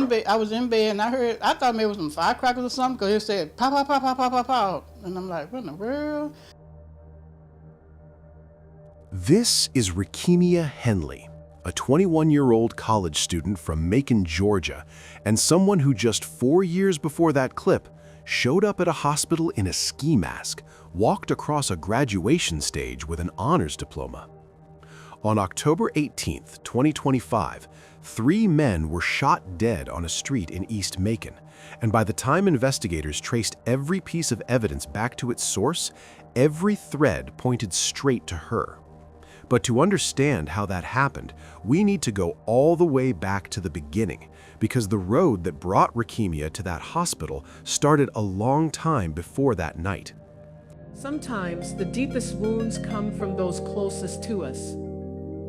in bed. I was in bed, and I thought maybe it was some firecrackers or something, because it said pow, pow, pow, pow, pow, pow, pow. And I'm like, what in the world? This is Rakeia Henley, a 21-year-old college student from Macon, Georgia, and someone who just 4 years before that clip showed up at a hospital in a ski mask, walked across a graduation stage with an honors diploma. On October 18, 2025, 3 men were shot dead on a street in East Macon, and by the time investigators traced every piece of evidence back to its source, every thread pointed straight to her. But to understand how that happened, we need to go all the way back to the beginning, because the road that brought Rakeia to that hospital started a long time before that night. Sometimes the deepest wounds come from those closest to us.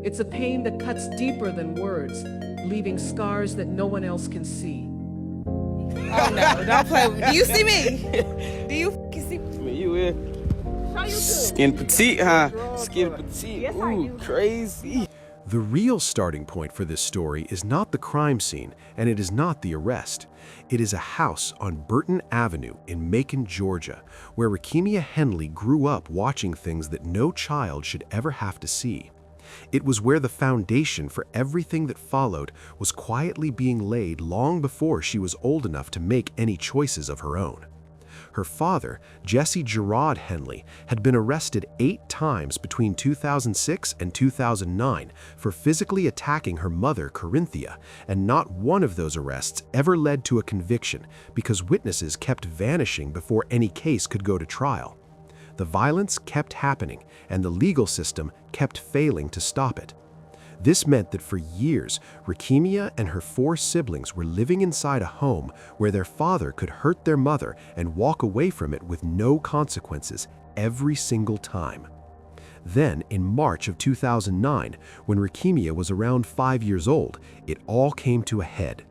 It's a pain that cuts deeper than words, leaving scars that no one else can see. Oh no, don't play with me. Do you see me? Do you see me? You will. Skin petite, huh? Skin petite. Yes, Ooh, crazy. The real starting point for this story is not the crime scene, and it is not the arrest. It is a house on Burton Avenue in Macon, Georgia, where Rakeia Henley grew up watching things that no child should ever have to see. It was where the foundation for everything that followed was quietly being laid long before she was old enough to make any choices of her own. Her father, Jesse Gerard Henley, had been arrested 8 times between 2006 and 2009 for physically attacking her mother, Corinthia, and not one of those arrests ever led to a conviction because witnesses kept vanishing before any case could go to trial. The violence kept happening, and the legal system kept failing to stop it. This meant that for years, Rakeia and her 4 siblings were living inside a home where their father could hurt their mother and walk away from it with no consequences every single time. Then, in March of 2009, when Rakeia was around 5 years old, it all came to a head.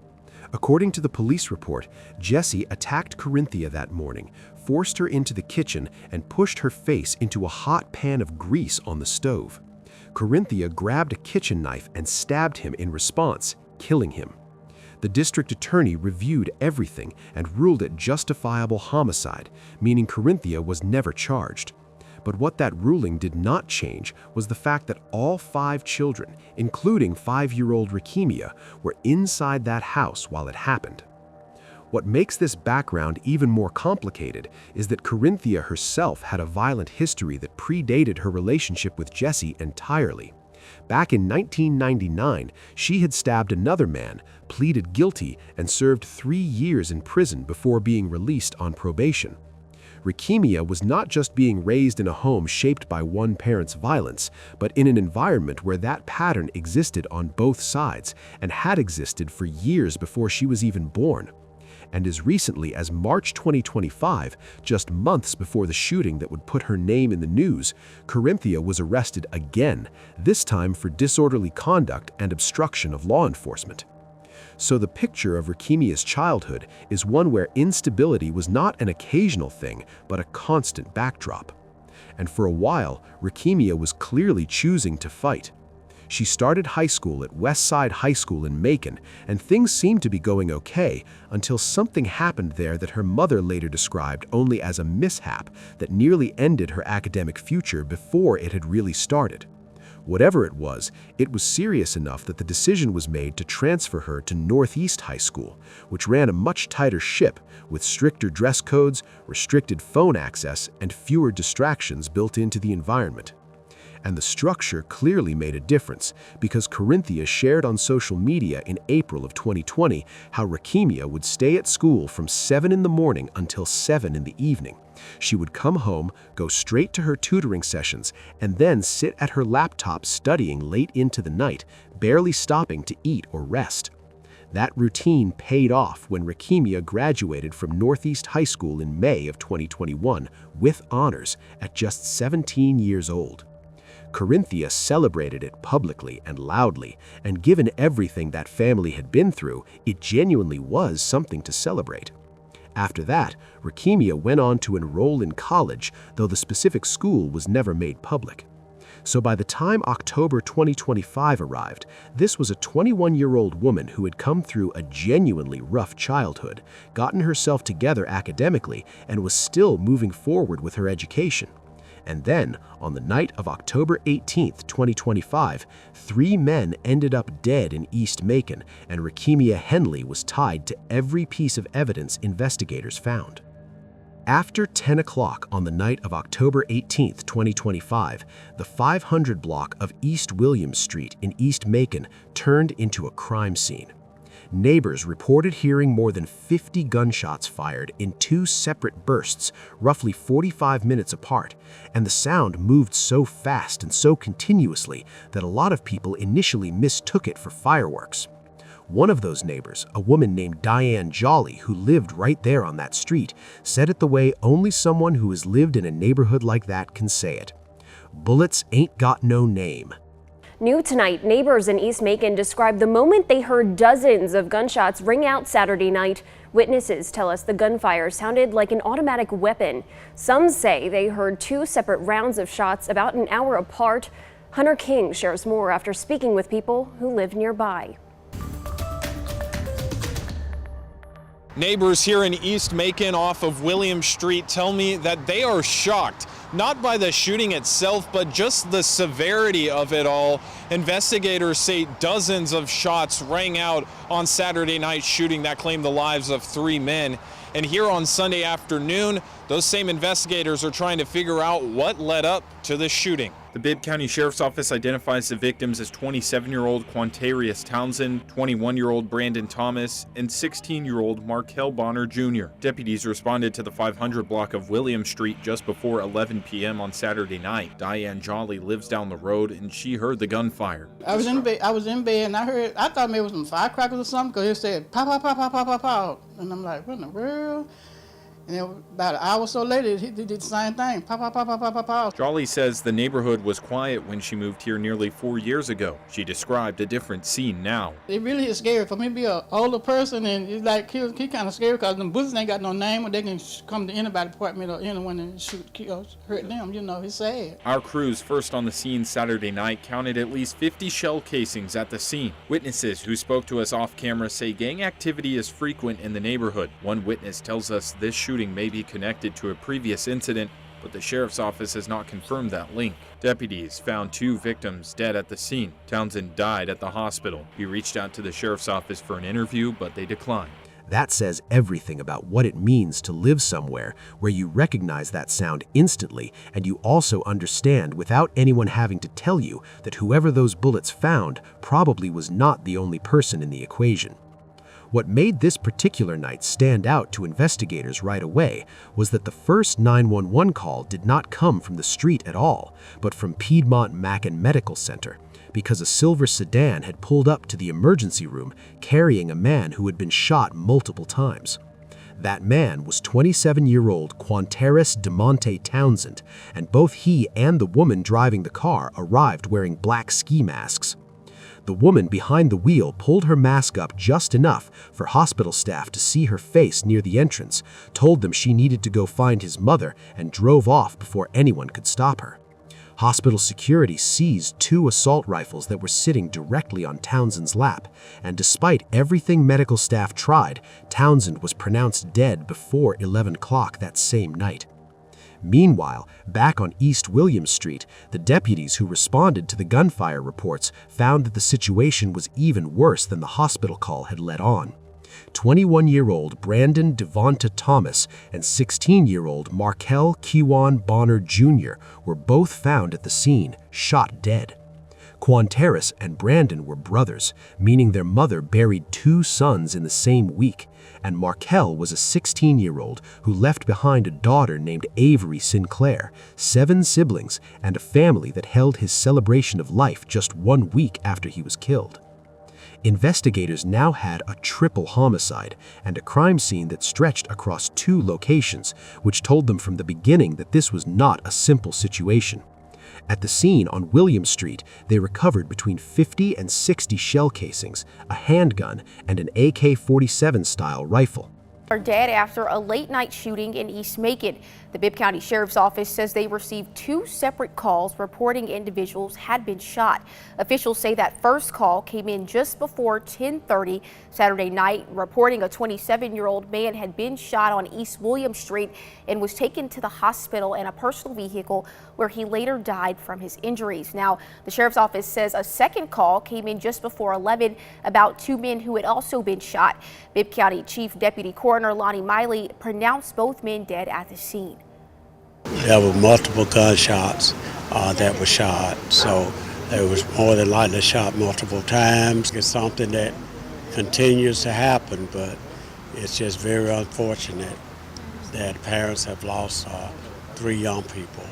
According to the police report, Jesse attacked Corinthia that morning, forced her into the kitchen, and pushed her face into a hot pan of grease on the stove. Corinthia grabbed a kitchen knife and stabbed him in response, killing him. The district attorney reviewed everything and ruled it justifiable homicide, meaning Corinthia was never charged. But what that ruling did not change was the fact that all 5 children, including 5-year-old Rakeia, were inside that house while it happened. What makes this background even more complicated is that Corinthia herself had a violent history that predated her relationship with Jesse entirely. Back in 1999, she had stabbed another man, pleaded guilty, and served 3 years in prison before being released on probation. Rakeia was not just being raised in a home shaped by one parent's violence, but in an environment where that pattern existed on both sides and had existed for years before she was even born. And as recently as March 2025, just months before the shooting that would put her name in the news, Corinthia was arrested again, this time for disorderly conduct and obstruction of law enforcement. So the picture of Rakeia's childhood is one where instability was not an occasional thing, but a constant backdrop. And for a while, Rakeia was clearly choosing to fight. She started high school at Westside High School in Macon, and things seemed to be going okay until something happened there that her mother later described only as a mishap that nearly ended her academic future before it had really started. Whatever it was serious enough that the decision was made to transfer her to Northeast High School, which ran a much tighter ship with stricter dress codes, restricted phone access, and fewer distractions built into the environment. And the structure clearly made a difference because Corinthia shared on social media in April of 2020 how Rakeia would stay at school from 7 in the morning until 7 in the evening. She would come home, go straight to her tutoring sessions, and then sit at her laptop studying late into the night, barely stopping to eat or rest. That routine paid off when Rakeia graduated from Northeast High School in May of 2021 with honors at just 17 years old. Corinthia celebrated it publicly and loudly, and given everything that family had been through, it genuinely was something to celebrate. After that, Rakeia went on to enroll in college, though the specific school was never made public. So by the time October 2025 arrived, this was a 21-year-old woman who had come through a genuinely rough childhood, gotten herself together academically, and was still moving forward with her education. And then, on the night of October 18, 2025, 3 men ended up dead in East Macon, and Rakeia Henley was tied to every piece of evidence investigators found. After 10 o'clock on the night of October 18, 2025, the 500 block of East William Street in East Macon turned into a crime scene. Neighbors reported hearing more than 50 gunshots fired in 2 separate bursts, roughly 45 minutes apart, and the sound moved so fast and so continuously that a lot of people initially mistook it for fireworks. One of those neighbors, a woman named Diane Jolly, who lived right there on that street, said it the way only someone who has lived in a neighborhood like that can say it. Bullets ain't got no name. New tonight, neighbors in East Macon described the moment they heard dozens of gunshots ring out Saturday night. Witnesses tell us the gunfire sounded like an automatic weapon. Some say they heard 2 separate rounds of shots about an hour apart. Hunter King shares more after speaking with people who live nearby. Neighbors here in East Macon off of William Street tell me that they are shocked, not by the shooting itself, but just the severity of it all. Investigators say dozens of shots rang out on Saturday night shooting that claimed the lives of 3 men. And here on Sunday afternoon, those same investigators are trying to figure out what led up to the shooting. The Bibb County Sheriff's Office identifies the victims as 27-year-old Quantarius Townsend, 21-year-old Brandon Thomas, and 16-year-old Markel Bonner Jr. Deputies responded to the 500 block of William Street just before 11 p.m. on Saturday night. Diane Jolly lives down the road, and she heard the gunfire. I was in bed, and I thought maybe it was some firecrackers or something, because it said pow, pow, pow, pow, pow, pow, pow. And I'm like, what in the world? And about an hour or so later, he did the same thing. Pow, pow, pow, pow, pow, pow, pow. Jolly says the neighborhood was quiet when she moved here nearly 4 years ago. She described a different scene now. It really is scary for me to be an older person, and it's like he kind of scary because them bullets ain't got no name, or they can come to anybody's apartment or anyone and shoot, hurt them. You know, it's sad. Our crews first on the scene Saturday night counted at least 50 shell casings at the scene. Witnesses who spoke to us off camera say gang activity is frequent in the neighborhood. One witness tells us this shooting may be connected to a previous incident, but the sheriff's office has not confirmed that link. Deputies found 2 victims dead at the scene. Townsend died at the hospital. We reached out to the sheriff's office for an interview, but they declined. That says everything about what it means to live somewhere where you recognize that sound instantly, and you also understand without anyone having to tell you that whoever those bullets found probably was not the only person in the equation. What made this particular night stand out to investigators right away was that the first 911 call did not come from the street at all, but from Piedmont Macon Medical Center, because a silver sedan had pulled up to the emergency room carrying a man who had been shot multiple times. That man was 27-year-old Quantarius DeMonte Townsend, and both he and the woman driving the car arrived wearing black ski masks. The woman behind the wheel pulled her mask up just enough for hospital staff to see her face near the entrance, told them she needed to go find his mother, and drove off before anyone could stop her. Hospital security seized 2 assault rifles that were sitting directly on Townsend's lap, and despite everything medical staff tried, Townsend was pronounced dead before 11 o'clock that same night. Meanwhile, back on East William Street, the deputies who responded to the gunfire reports found that the situation was even worse than the hospital call had let on. 21-year-old Brandon Devonta Thomas and 16-year-old Markel Kewan Bonner Jr. were both found at the scene, shot dead. Quantarius and Brandon were brothers, meaning their mother buried 2 sons in the same week, and Markel was a 16-year-old who left behind a daughter named Avery Sinclair, 7 siblings, and a family that held his celebration of life just 1 week after he was killed. Investigators now had a triple homicide and a crime scene that stretched across 2 locations, which told them from the beginning that this was not a simple situation. At the scene on William Street, they recovered between 50 and 60 shell casings, a handgun, and an AK-47 style rifle. Are dead after a late night shooting in East Macon. The Bibb County Sheriff's Office says they received 2 separate calls reporting individuals had been shot. Officials say that first call came in just before 10:30 Saturday night, reporting a 27-year-old man had been shot on East William Street and was taken to the hospital in a personal vehicle where he later died from his injuries. Now, the Sheriff's Office says a second call came in just before 11 about 2 men who had also been shot. Bibb County Chief Deputy Coroner Lonnie Miley pronounced both men dead at the scene. There were multiple gunshots that were shot, so it was more than likely shot multiple times. It's something that continues to happen, but it's just very unfortunate that parents have lost 3 young people.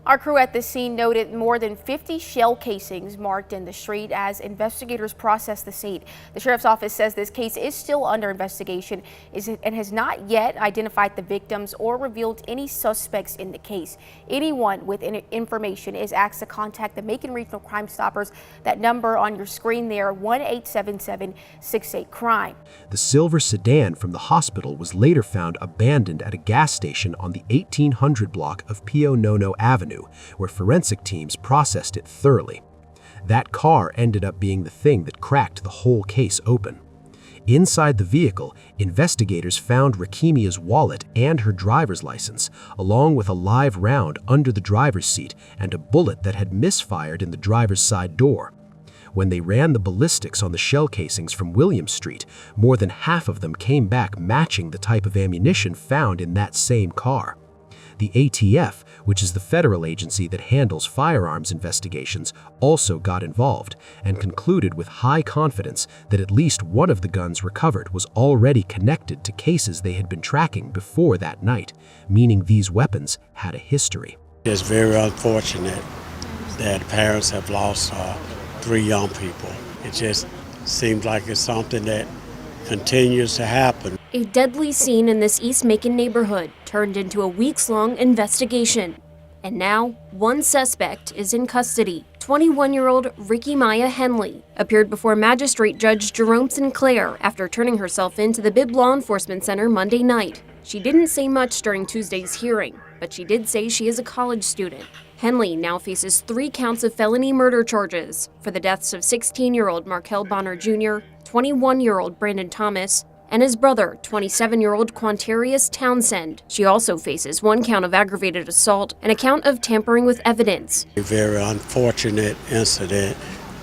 Our crew at the scene noted more than 50 shell casings marked in the street as investigators process the scene. The Sheriff's Office says this case is still under investigation and has not yet identified the victims or revealed any suspects in the case. Anyone with information is asked to contact the Macon Regional Crime Stoppers. That number on your screen there, 1-877-68-CRIME. The silver sedan from the hospital was later found abandoned at a gas station on the 1800 block of Pio Nono Avenue, where forensic teams processed it thoroughly. That car ended up being the thing that cracked the whole case open. Inside the vehicle, investigators found Rakeimia's wallet and her driver's license, along with a live round under the driver's seat and a bullet that had misfired in the driver's side door. When they ran the ballistics on the shell casings from William Street, more than half of them came back matching the type of ammunition found in that same car. The ATF, which is the federal agency that handles firearms investigations, also got involved and concluded with high confidence that at least one of the guns recovered was already connected to cases they had been tracking before that night, meaning these weapons had a history. It's very unfortunate that parents have lost 3 young people. It just seems like it's something that continues to happen. A deadly scene in this East Macon neighborhood turned into a weeks-long investigation. And now, one suspect is in custody. 21-year-old Rakeia Henley appeared before Magistrate Judge Jerome Sinclair after turning herself in to the Bibb Law Enforcement Center Monday night. She didn't say much during Tuesday's hearing, but she did say she is a college student. Henley now faces 3 counts of felony murder charges for the deaths of 16-year-old Markel Bonner Jr., 21-year-old Brandon Thomas, and his brother, 27-year-old Quantarius Townsend. She also faces 1 count of aggravated assault and a count of tampering with evidence. A very unfortunate incident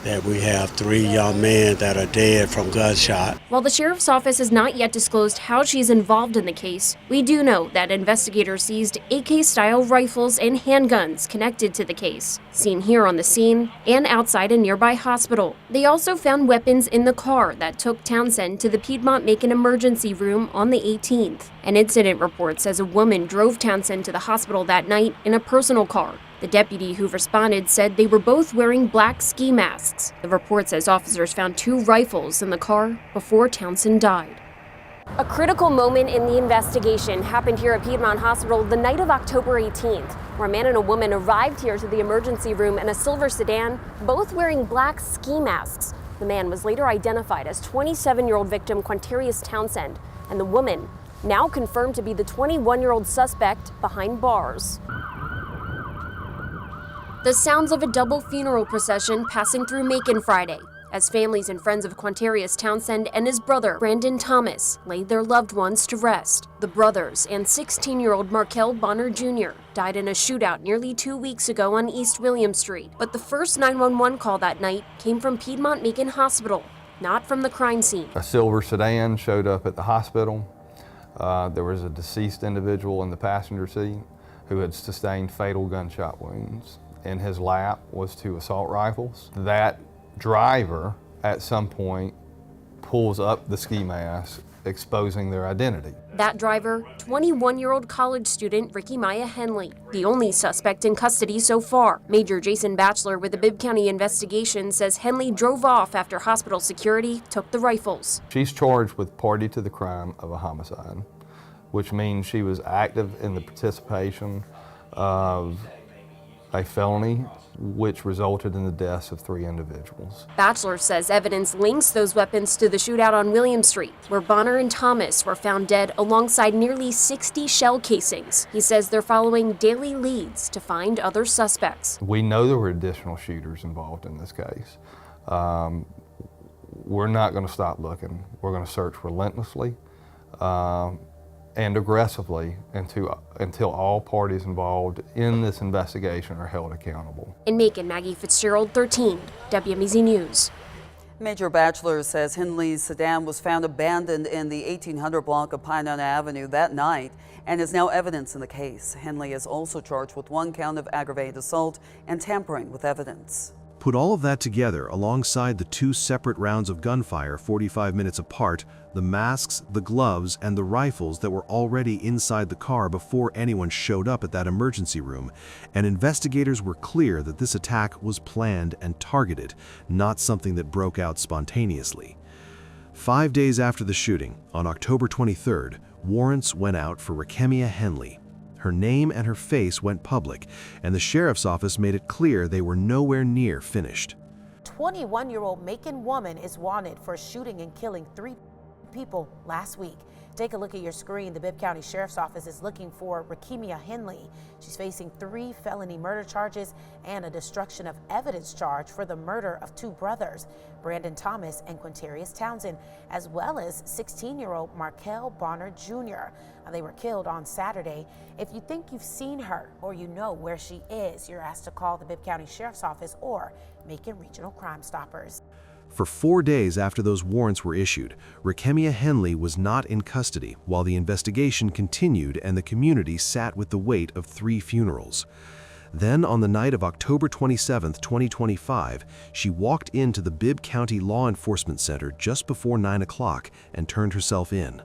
that we have 3 young men that are dead from gunshot. While the Sheriff's Office has not yet disclosed how she's involved in the case, we do know that investigators seized AK-style rifles and handguns connected to the case, seen here on the scene and outside a nearby hospital. They also found weapons in the car that took Townsend to the Piedmont-Macon emergency room on the 18th. An incident report says a woman drove Townsend to the hospital that night in a personal car. The deputy who responded said they were both wearing black ski masks. The report says officers found 2 rifles in the car before Townsend died. A critical moment in the investigation happened here at Piedmont Hospital the night of October 18th, where a man and a woman arrived here to the emergency room in a silver sedan, both wearing black ski masks. The man was later identified as 27-year-old victim Quantarius Townsend, and the woman, now confirmed to be the 21-year-old suspect behind bars. The sounds of a double funeral procession passing through Macon Friday, as families and friends of Quantarius Townsend and his brother, Brandon Thomas, laid their loved ones to rest. The brothers and 16-year-old Markel Bonner Jr. died in a shootout nearly 2 weeks ago on East William Street. But the first 911 call that night came from Piedmont-Macon Hospital, not from the crime scene. A silver sedan showed up at the hospital. There was a deceased individual in the passenger seat who had sustained fatal gunshot wounds. In his lap was 2 assault rifles. That driver, at some point, pulls up the ski mask, exposing their identity. That driver, 21-year-old college student Rakeia Henley, the only suspect in custody so far. Major Jason Batchelor with the Bibb County investigation says Henley drove off after hospital security took the rifles. She's charged with party to the crime of a homicide, which means she was active in the participation of a felony which resulted in the deaths of 3 individuals. Batchelor says evidence links those weapons to the shootout on William Street, where Bonner and Thomas were found dead alongside nearly 60 shell casings. He says they're following daily leads to find other suspects. We know there were additional shooters involved in this case. We're not going to stop looking. We're going to search relentlessly and aggressively until all parties involved in this investigation are held accountable. In Macon, Maggie Fitzgerald, 13, WMEZ News. Major Batchelor says Henley's sedan was found abandoned in the 1800 block of Pinehurst Avenue that night and is now evidence in the case. Henley is also charged with 1 count of aggravated assault and tampering with evidence. Put all of that together alongside the 2 separate rounds of gunfire 45 minutes apart, the masks, the gloves, and the rifles that were already inside the car before anyone showed up at that emergency room, and investigators were clear that this attack was planned and targeted, not something that broke out spontaneously. 5 days after the shooting, on October 23rd, warrants went out for Rakeia Henley. Her name and her face went public, and the sheriff's office made it clear they were nowhere near finished. 21-year-old Macon woman is wanted for shooting and killing 3 people last week. Take a look at your screen. The Bibb County Sheriff's Office is looking for Rakeia Henley. She's facing 3 felony murder charges and a destruction of evidence charge for the murder of 2 brothers, Brandon Thomas and Quintarius Townsend, as well as 16-year-old Markel Bonner Jr. They were killed on Saturday. If you think you've seen her or you know where she is, you're asked to call the Bibb County Sheriff's Office or Macon Regional Crime Stoppers. For 4 days after those warrants were issued, Rakeia Henley was not in custody while the investigation continued and the community sat with the weight of 3 funerals. Then, on the night of October 27, 2025, she walked into the Bibb County Law Enforcement Center just before 9 o'clock and turned herself in.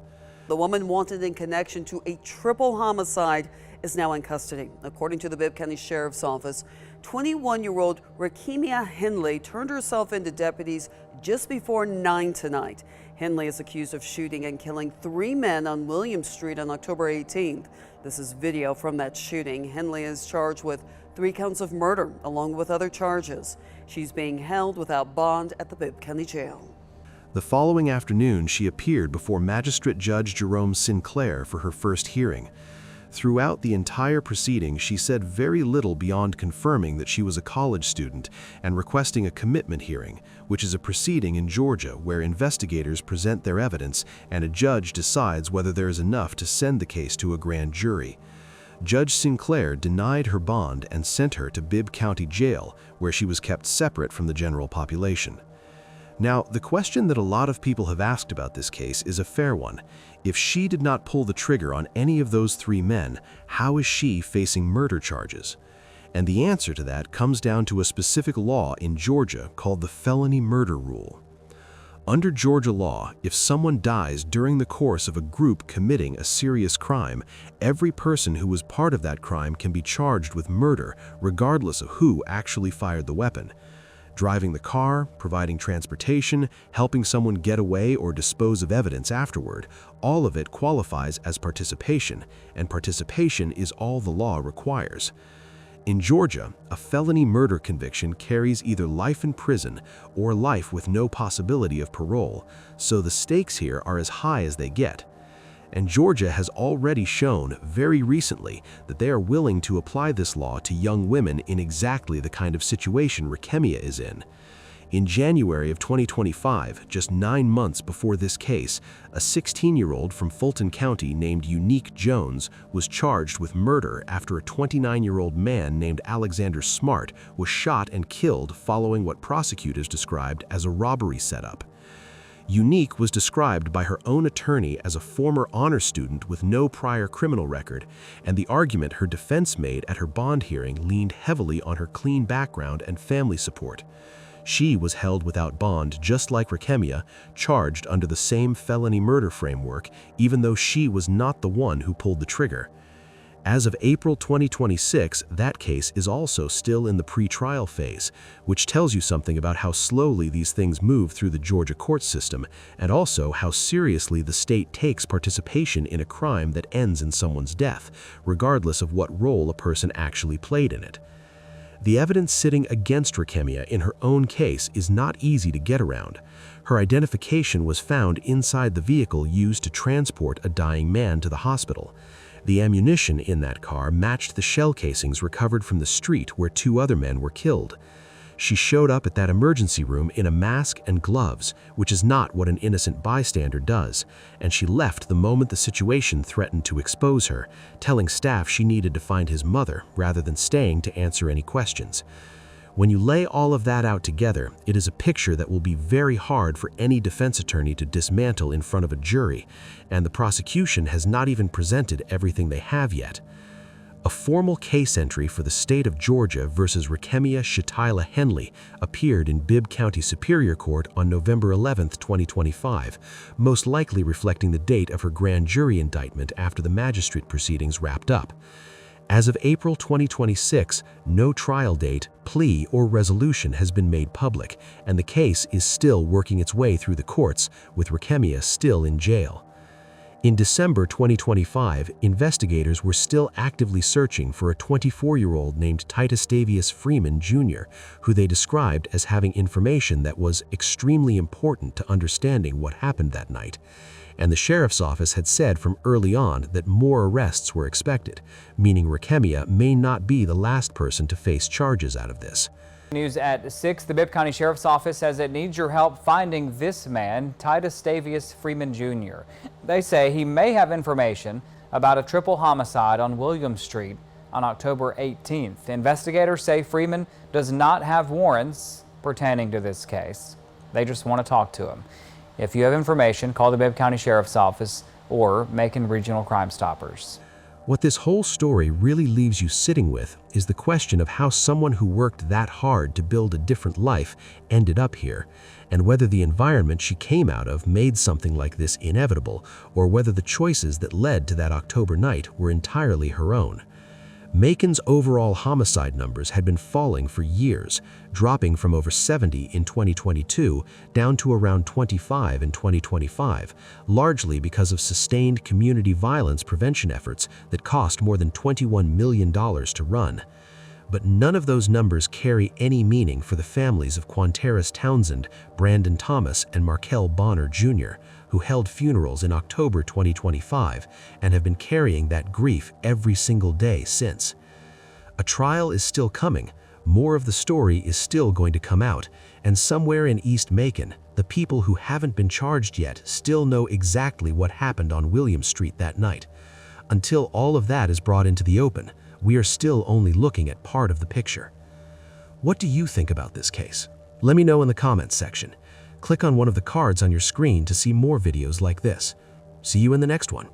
The woman wanted in connection to a triple homicide is now in custody. According to the Bibb County Sheriff's Office, 21-year-old Rakeia Henley turned herself into deputies just before 9 tonight. Henley is accused of shooting and killing 3 men on William Street on October 18th. This is video from that shooting. Henley is charged with 3 counts of murder, along with other charges. She's being held without bond at the Bibb County Jail. The following afternoon, she appeared before Magistrate Judge Jerome Sinclair for her first hearing. Throughout the entire proceeding, she said very little beyond confirming that she was a college student and requesting a commitment hearing, which is a proceeding in Georgia where investigators present their evidence and a judge decides whether there is enough to send the case to a grand jury. Judge Sinclair denied her bond and sent her to Bibb County Jail, where she was kept separate from the general population. Now, the question that a lot of people have asked about this case is a fair one. If she did not pull the trigger on any of those 3 men, how is she facing murder charges? And the answer to that comes down to a specific law in Georgia called the felony murder rule. Under Georgia law, if someone dies during the course of a group committing a serious crime, every person who was part of that crime can be charged with murder, regardless of who actually fired the weapon. Driving the car, providing transportation, helping someone get away or dispose of evidence afterward, all of it qualifies as participation, and participation is all the law requires. In Georgia, a felony murder conviction carries either life in prison or life with no possibility of parole, so the stakes here are as high as they get. And Georgia has already shown very recently that they are willing to apply this law to young women in exactly the kind of situation Rakeia is in. In January of 2025, just 9 months before this case, a 16-year-old from Fulton County named Unique Jones was charged with murder after a 29-year-old man named Alexander Smart was shot and killed following what prosecutors described as a robbery setup. Unique was described by her own attorney as a former honor student with no prior criminal record, and the argument her defense made at her bond hearing leaned heavily on her clean background and family support. She was held without bond just like Rakeia, charged under the same felony murder framework, even though she was not the one who pulled the trigger. As of April 2026, that case is also still in the pre-trial phase, which tells you something about how slowly these things move through the Georgia court system, and also how seriously the state takes participation in a crime that ends in someone's death, regardless of what role a person actually played in it. The evidence sitting against Rakeia in her own case is not easy to get around. Her identification was found inside the vehicle used to transport a dying man to the hospital. The ammunition in that car matched the shell casings recovered from the street where 2 other men were killed. She showed up at that emergency room in a mask and gloves, which is not what an innocent bystander does, and she left the moment the situation threatened to expose her, telling staff she needed to find his mother rather than staying to answer any questions. When you lay all of that out together, it is a picture that will be very hard for any defense attorney to dismantle in front of a jury, and the prosecution has not even presented everything they have yet. A formal case entry for the state of Georgia versus Rakeia Henley appeared in Bibb County Superior Court on November 11, 2025, most likely reflecting the date of her grand jury indictment after the magistrate proceedings wrapped up. As of April 2026, no trial date, plea, or resolution has been made public, and the case is still working its way through the courts, with Rakeia still in jail. In December 2025, investigators were still actively searching for a 24-year-old named Titus Davius Freeman Jr., who they described as having information that was extremely important to understanding what happened that night. And the sheriff's office had said from early on that more arrests were expected, meaning Rakeia may not be the last person to face charges out of this. News at 6, the Bibb County Sheriff's Office says it needs your help finding this man, Titus Davius Freeman Jr. They say he may have information about a triple homicide on William Street on October 18th. Investigators say Freeman does not have warrants pertaining to this case. They just want to talk to him. If you have information, call the Bibb County Sheriff's Office or Macon Regional Crime Stoppers. What this whole story really leaves you sitting with is the question of how someone who worked that hard to build a different life ended up here, and whether the environment she came out of made something like this inevitable, or whether the choices that led to that October night were entirely her own. Macon's overall homicide numbers had been falling for years, dropping from over 70 in 2022 down to around 25 in 2025, largely because of sustained community violence prevention efforts that cost more than $21 million to run. But none of those numbers carry any meaning for the families of Quantaris Townsend, Brandon Thomas, and Markel Bonner Jr., who held funerals in October 2025 and have been carrying that grief every single day since. A trial is still coming, more of the story is still going to come out, and somewhere in East Macon, the people who haven't been charged yet still know exactly what happened on William Street that night. Until all of that is brought into the open, we are still only looking at part of the picture. What do you think about this case? Let me know in the comments section. Click on one of the cards on your screen to see more videos like this. See you in the next one.